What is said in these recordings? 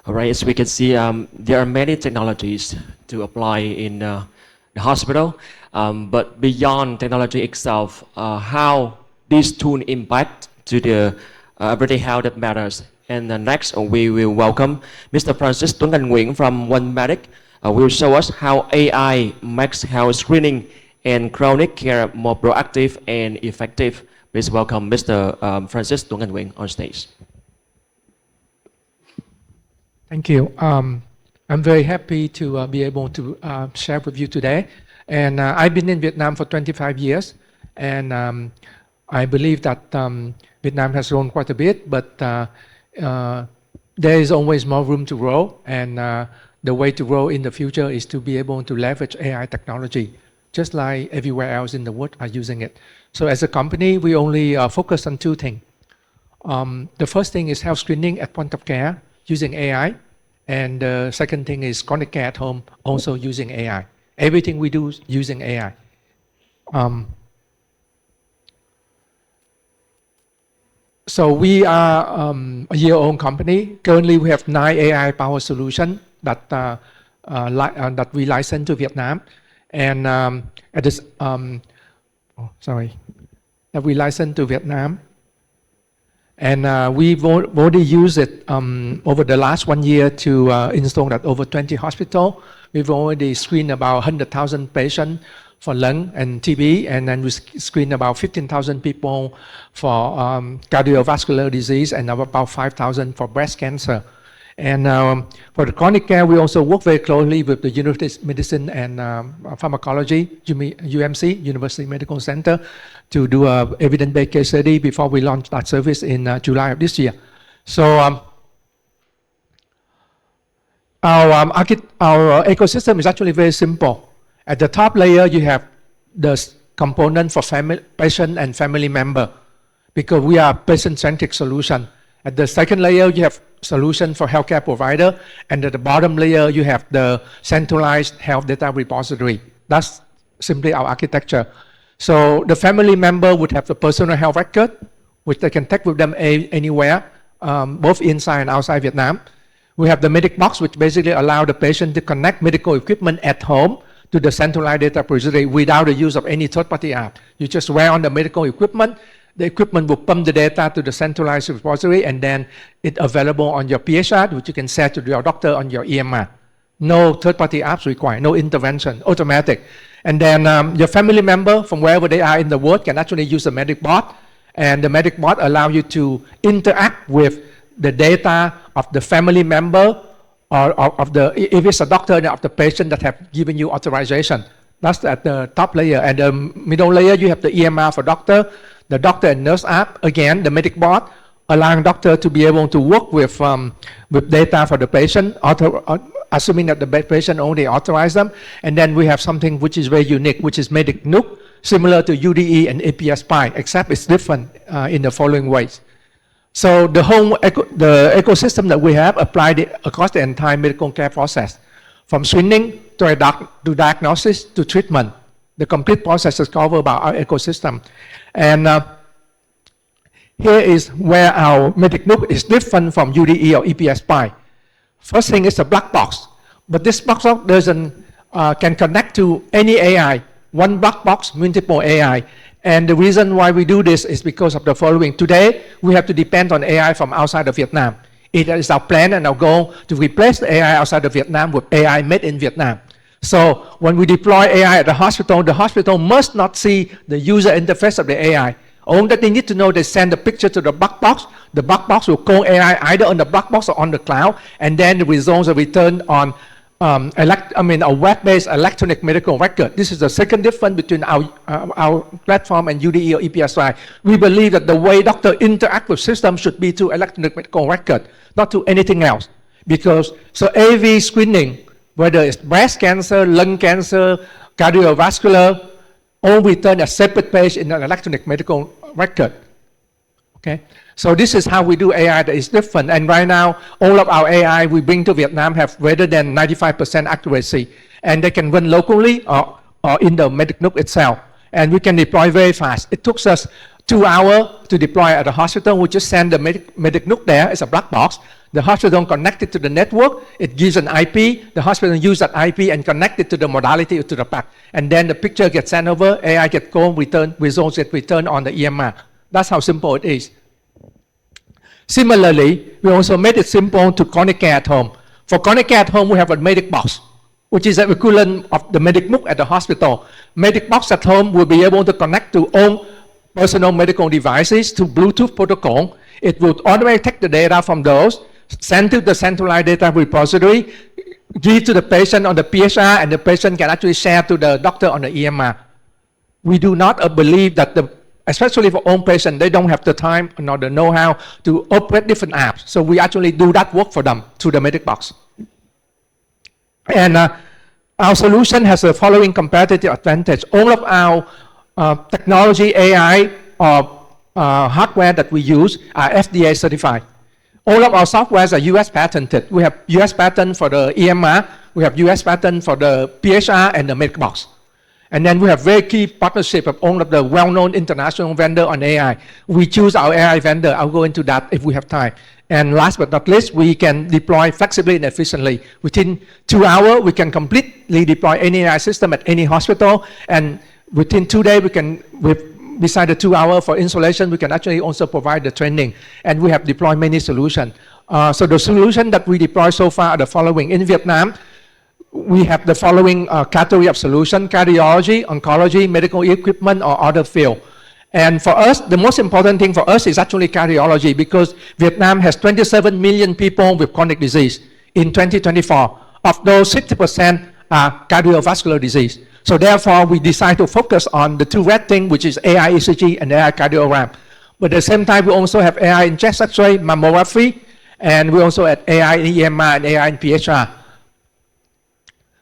All right, as we can see, there are many technologies to apply in the hospital, but beyond technology itself, how this tool impact to the everyday health that matters. And next, we will welcome Mr. Tuan Anh Nguyen from OneMedic. Will show us how AI makes health screening and chronic care more proactive and effective. Please welcome Mr. Tuan Anh Nguyen on stage. Thank you. I'm very happy to be able to share with you today. And I've been in Vietnam for 25 years. And I believe that Vietnam has grown quite a bit, but there is always more room to grow. And the way to grow in the future is to be able to leverage AI technology, just like everywhere else in the world are using it. So as a company, we only focus on two things. The first thing is health screening at point of care, using AI, and the second thing is chronic care at home, also using AI. Everything we do is using AI. So we are a year-old company. Currently, we have 9 AI-powered solutions that that we license to Vietnam, and that we license to Vietnam. And we've already used it over the last 1 year to install at over 20 hospitals. We've already screened about 100,000 patients for lung and TB, and then we screened about 15,000 people for cardiovascular disease and about 5,000 for breast cancer. And for the chronic care, we also work very closely with the University of Medicine and Pharmacology, UMC, University Medical Center, to do an evidence-based case study before we launch that service in July of this year. So our ecosystem is actually very simple. At the top layer, you have the component for patient and family member, because we are a patient-centric solution. At the second layer, you have solution for healthcare provider, and at the bottom layer, you have the centralized health data repository. That's simply our architecture. So the family member would have the personal health record, which they can take with them anywhere, both inside and outside Vietnam. We have the Medic box, which basically allow the patient to connect medical equipment at home to the centralized data repository without the use of any third-party app. You just wear on the medical equipment. The equipment will pump the data to the centralized repository, and then it's available on your PHR, which you can set to your doctor on your EMR. No third-party apps required, no intervention, automatic. And then your family member from wherever they are in the world can actually use the Medic bot, and the Medic bot allows you to interact with the data of the family member or of the, if it's a doctor, of the patient that have given you authorization. That's at the top layer. And the middle layer, you have the EMR for doctor, the doctor and nurse app, again, the Medic bot, allowing doctor to be able to work with data for the patient, assuming that the patient only authorized them. And then we have something which is very unique, which is Medic Nook, similar to UDE and APS-PI, except it's different in the following ways. So the whole ecosystem that we have applied across the entire medical care process, from screening to diagnosis to treatment. The complete process is covered by our ecosystem. And here is where our Medic Nook is different from UDE or EPS-PI. First thing is a black box, but this black box doesn't can connect to any AI. One black box, multiple AI. And the reason why we do this is because of the following. Today, we have to depend on AI from outside of Vietnam. It is our plan and our goal to replace the AI outside of Vietnam with AI made in Vietnam. So when we deploy AI at the hospital must not see the user interface of the AI. All that they need to know, they send the picture to the black box. The black box will call AI either on the black box or on the cloud, and then the results are returned on a web-based electronic medical record. This is the second difference between our platform and UDE or EPSI. We believe that the way doctor interact with system should be through electronic medical record, not to anything else. Because so AV screening, whether it's breast cancer, lung cancer, cardiovascular, all return a separate page in an electronic medical record. Okay, so this is how we do AI that is different. And right now, all of our AI we bring to Vietnam have greater than 95% accuracy, and they can run locally or in the Medic Nook itself, and we can deploy very fast. It took us 2 hours to deploy at the hospital. We just send the MedicNook there. It's a black box. The hospital connected to the network. It gives an IP. The hospital use that IP and connect it to the modality or to the pack. And then the picture gets sent over. AI get called, return, results get returned on the EMR. That's how simple it is. Similarly, we also made it simple to chronic care at home. For chronic care at home, we have a Medic box, which is the equivalent of the MedicNook at the hospital. Medic box at home will be able to connect to all personal medical devices to Bluetooth protocol. It will automatically take the data from those, send to the centralized data repository, give to the patient on the PHR, and the patient can actually share to the doctor on the EMR. We do not believe that, especially for own patients, they don't have the time nor the know-how to operate different apps. So we actually do that work for them through the Medic box. And our solution has the following competitive advantage. All of our technology, AI, or hardware that we use are FDA certified. All of our softwares are US patented. We have US patent for the EMR, we have US patent for the PHR and the Medic box. And then we have very key partnership of all of the well-known international vendor on AI. We choose our AI vendor. I'll go into that if we have time. And last but not least, we can deploy flexibly and efficiently. Within 2 hours, we can completely deploy any AI system at any hospital. And within 2 days, we can, beside the 2 hours for installation, we can actually also provide the training. And we have deployed many solutions. So the solution that we deploy so far are the following. In Vietnam, we have the following category of solution: cardiology, oncology, medical equipment, or other field. And for us, the most important thing for us is actually cardiology, because Vietnam has 27 million people with chronic disease in 2024. Of those, 60% are cardiovascular disease. So therefore, we decide to focus on the two red things, which is AI ECG and AI cardiogram. But at the same time, we also have AI in chest X-ray, mammography, and we also have AI in EMR and AI in PHR.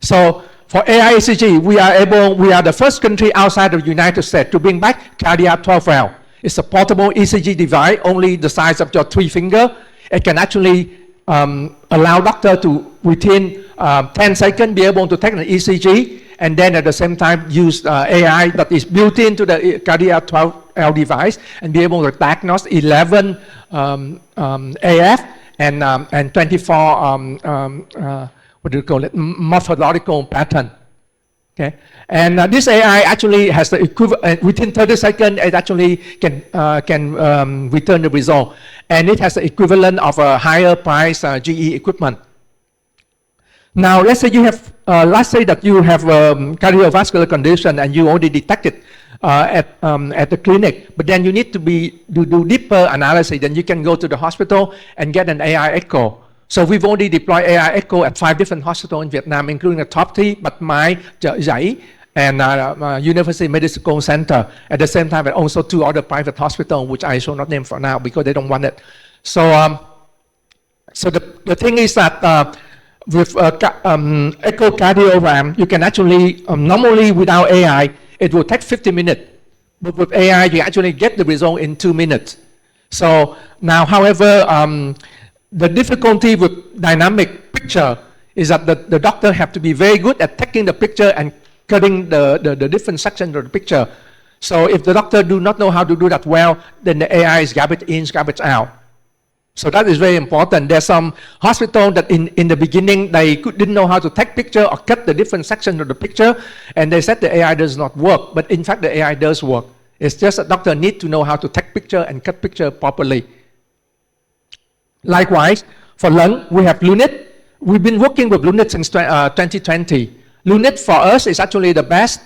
So for AI ECG, we are the first country outside of the United States to bring back cardiac 12 valve. It's a portable ECG device, only the size of your 3 fingers. It can actually allow doctor to, within 10 seconds, be able to take an ECG, and then at the same time use AI that is built into the cardiac 12L device, and be able to diagnose 11 AF and 24 what do you call it, morphological pattern. Okay, and this AI actually has the equivalent, within 30 seconds, it actually can return the result. And it has the equivalent of a higher price GE equipment. Now, let's say that you have cardiovascular condition and you already detected at the clinic, but then you need to do deeper analysis. Then you can go to the hospital and get an AI echo. So we've already deployed AI echo at 5 different hospitals in Vietnam, including the top 3, Bạch Mai, Chợ Giấy, and University Medical Center. At the same time, and also 2 other private hospitals, which I shall not name for now because they don't want it. So, so the thing is that with echocardiogram, you can actually, normally without AI, it will take 50 minutes. But with AI, you actually get the result in 2 minutes. So now, however, the difficulty with dynamic picture is that the doctor have to be very good at taking the picture and cutting the different sections of the picture. So if the doctor do not know how to do that well, then the AI is garbage in, garbage out. So that is very important. There's some hospital that in the beginning, they didn't know how to take picture or cut the different sections of the picture, and they said the AI does not work. But in fact, the AI does work. It's just that doctor need to know how to take picture and cut picture properly. Likewise, for lung, we have Lunit. We've been working with Lunit since 2020. Lunit for us is actually the best,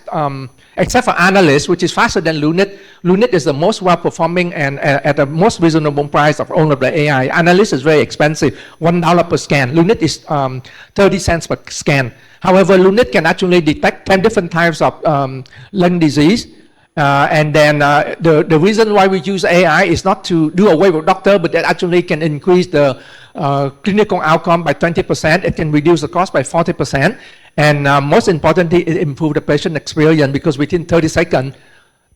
except for Analyst, which is faster than Lunit. Lunit is the most well-performing and at the most reasonable price of all of the AI. Analyst is very expensive, $1 per scan. Lunit is 30 cents per scan. However, Lunit can actually detect 10 different types of lung disease. And then the reason why we use AI is not to do away with doctor, but that actually can increase the clinical outcome by 20%. It can reduce the cost by 40%. And most importantly, it improves the patient experience, because within 30 seconds,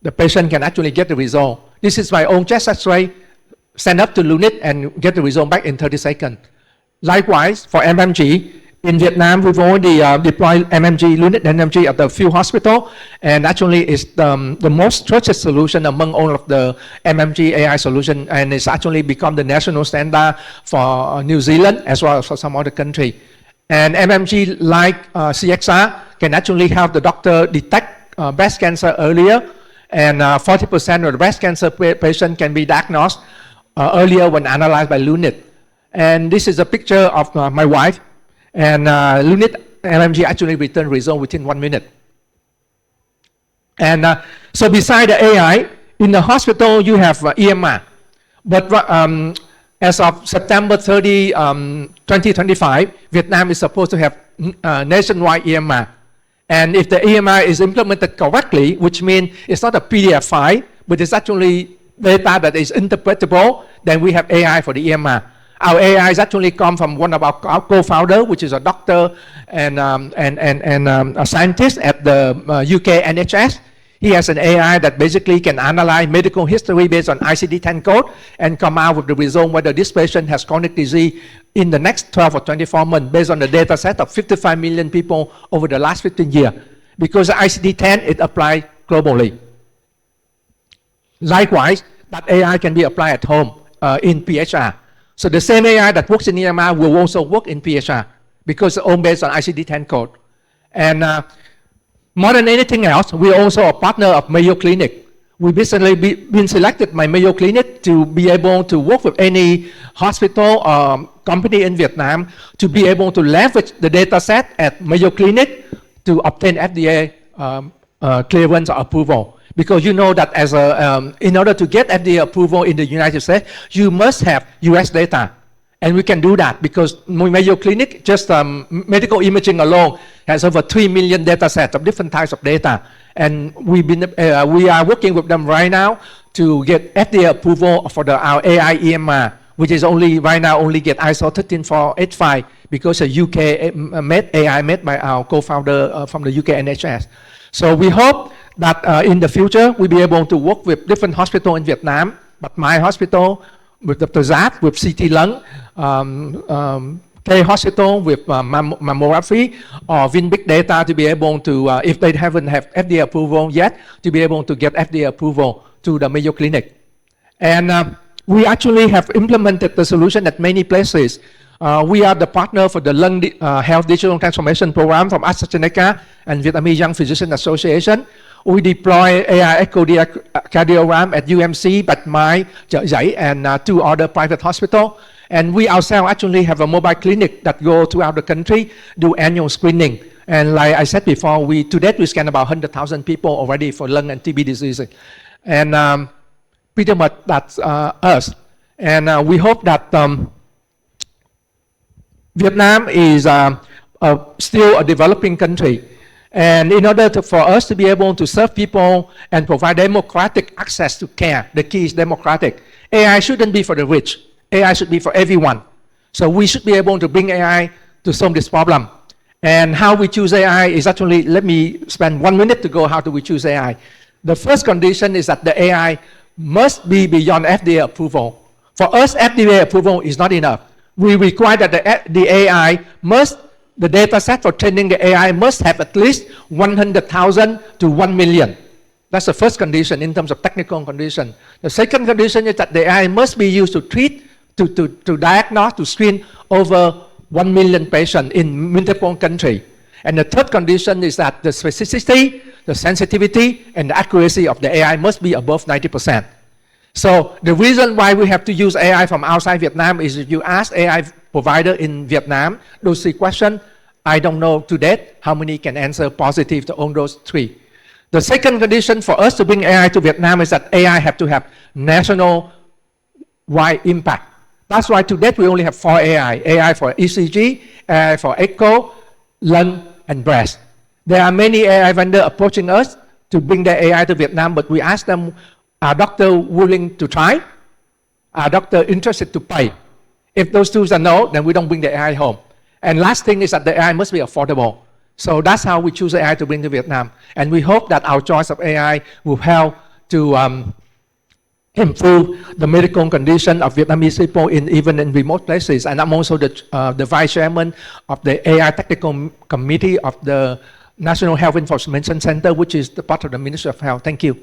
the patient can actually get the result. This is my own chest X-ray, send up to Lunit and get the result back in 30 seconds. Likewise, for MMG, In Vietnam, we've already deployed LUNET MMG at the few hospital, and actually it's the most trusted solution among all of the MMG AI solution, and it's actually become the national standard for New Zealand as well as for some other country. And MMG, like CXR, can actually help the doctor detect breast cancer earlier, and 40% of the breast cancer patient can be diagnosed earlier when analyzed by LUNET. And this is a picture of my wife. And LUNET MMG actually returned result within 1 minute. And so beside the AI, in the hospital you have EMR. But as of September 30, 2025, Vietnam is supposed to have nationwide EMR. And if the EMR is implemented correctly, which means it's not a PDF file, but it's actually data that is interpretable, then we have AI for the EMR. Our AI is actually come from one of our co-founder, which is a doctor and a scientist at the UK NHS. He has an AI that basically can analyze medical history based on ICD-10 code and come out with the result whether this patient has chronic disease in the next 12 or 24 months based on the data set of 55 million people over the last 15 years. Because ICD-10, it applies globally. Likewise, that AI can be applied at home in PHR. So the same AI that works in EMR will also work in PHR because it's all based on ICD-10 code. And more than anything else, we're also a partner of Mayo Clinic. We've recently been selected by Mayo Clinic to be able to work with any hospital or company in Vietnam to be able to leverage the data set at Mayo Clinic to obtain FDA clearance or approval. Because you know that as in order to get FDA approval in the United States, you must have US data. And we can do that because Mayo Clinic, just medical imaging alone, has over 3 million data sets of different types of data. And we are working with them right now to get FDA approval for our AI EMR, which is right now only get ISO 13485 because a UK made AI made by our co-founder from the UK NHS. So we hope that in the future, we'll be able to work with different hospitals in Vietnam, but my hospital with Dr. Zap, with CT Lung, K Hospital with mammography, or Vin Big Data to be able to, if they haven't have FDA approval yet, to be able to get FDA approval to the Mayo Clinic. And we actually have implemented the solution at many places. We are the partner for the Lung Health Digital Transformation Program from AstraZeneca and Vietnamese Young Physician Association. We deploy AI echocardiogram at UMC, Bạch Mai, Chợ Giấy, and 2 other private hospitals. And we ourselves actually have a mobile clinic that go throughout the country, do annual screening. And like I said before, to date we scan about 100,000 people already for lung and TB diseases. And pretty much that's us. And we hope that Vietnam is still a developing country. And in order for us to be able to serve people and provide democratic access to care, the key is democratic. AI shouldn't be for the rich. AI should be for everyone. So we should be able to bring AI to solve this problem. And how we choose AI is actually, let me spend 1 minute to go how do we choose AI. The first condition is that the AI must be beyond FDA approval. For us, FDA approval is not enough. We require that the AI must, the data set for training the AI must have at least 100,000 to 1 million. That's the first condition in terms of technical condition. The second condition is that the AI must be used to treat, to diagnose, to screen over 1 million patients in multiple countries. And the third condition is that the specificity, the sensitivity, and the accuracy of the AI must be above 90%. So the reason why we have to use AI from outside Vietnam is if you ask AI provider in Vietnam those 3 questions, I don't know to date how many can answer positive to all those 3. The second condition for us to bring AI to Vietnam is that AI have to have national-wide impact. That's why to date we only have 4 AI. AI for ECG, AI for echo, lung, and breast. There are many AI vendors approaching us to bring their AI to Vietnam, but we ask them, are doctors willing to try? Are doctors interested to pay? If those 2 are no, then we don't bring the AI home. And last thing is that the AI must be affordable. So that's how we choose AI to bring to Vietnam. And we hope that our choice of AI will help to improve the medical condition of Vietnamese people even in remote places. And I'm also the vice chairman of the AI Technical Committee of the National Health Information Center, which is the part of the Ministry of Health. Thank you.